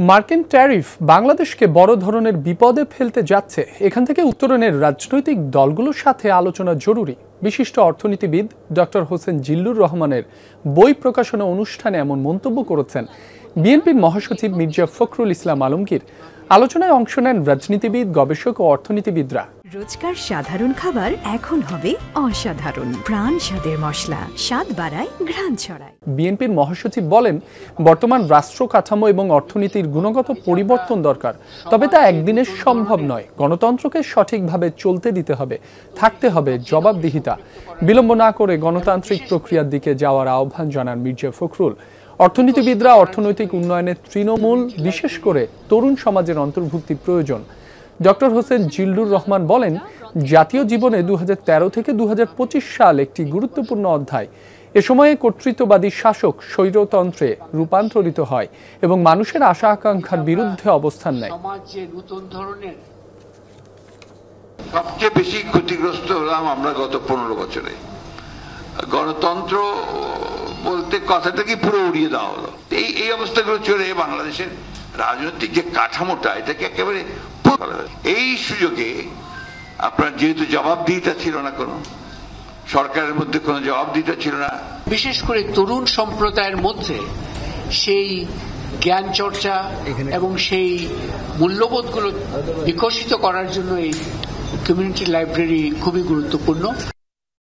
মার্কিন ট্যারিফ বাংলাদেশকে বড় ধরনের বিপদে ফেলতে যাচ্ছে। এখান থেকে উত্তরণের রাজনৈতিক দলগুলোর সাথে আলোচনা জরুরি। বিশিষ্ট অর্থনীতিবিদ ডক্টর হোসেন জিল্লুর রহমানের বই প্রকাশনা অনুষ্ঠানে এমন মন্তব্য করেছেন বিএনপির মহাসচিব মির্জা ফখরুল ইসলাম আলমগীর। আলোচনায় অংশ নেন রাজনীতিবিদ, গবেষক ও অর্থনীতিবিদরা। রোজকার সাধারণ খাবার এখন হবে অসাধারণ। প্রাণ স্বাদের মশলা, স্বাদ বাড়ায়, ঘ্রাণ ছড়ায়। বিএনপির মহাসচিব বলেন, বর্তমান রাষ্ট্র কাঠামো এবং অর্থনীতির গুণগত পরিবর্তন দরকার, তবে তা একদিনে সম্ভব নয়। গণতন্ত্রকে সঠিকভাবে চলতে দিতে হবে, থাকতে হবে জবাবদিহিতা। বিলম্ব না করে গণতান্ত্রিক প্রক্রিয়ার দিকে যাওয়ার আহ্বান জানান মির্জা ফখরুল। অর্থনীতিবিদরা অর্থনৈতিক উন্নয়নের তৃণমূল, বিশেষ করে তরুণ সমাজের অন্তর্ভুক্তি প্রয়োজন। ডক্টর হোসেন জিল্লুর রহমান বলেন, জাতীয় জীবনে 2013 থেকে 2025 সাল একটি গুরুত্বপূর্ণ অধ্যায়। এ সময়ে কর্তৃত্ববাদী শাসক স্বৈরতন্ত্রে রূপান্তরিত হয় এবং মানুষের আশা আকাঙ্ক্ষার বিরুদ্ধে অবস্থান নেয়। সবচেয়ে বেশি ক্ষতিগ্রস্ত হলাম আমরা গত 15 বছরে। গণতন্ত্র বলতে কথাটা কি পুরো উড়িয়ে দেওয়া হলো। এই অবস্থাগুলো চলে বাংলাদেশের রাজনৈতিক যে কাঠামোটা, এটাকে একেবারে এই সুযোগে আপনার যেহেতু জবাবদিহিতা ছিল না, কোনো সরকারের মধ্যে কোনো জবাবদিহিতা ছিল না, বিশেষ করে তরুণ সম্প্রদায়ের মধ্যে সেই জ্ঞান চর্চা এবং সেই মূল্যবোধগুলো বিকশিত করার জন্য এই কমিউনিটি লাইব্রেরি খুবই গুরুত্বপূর্ণ।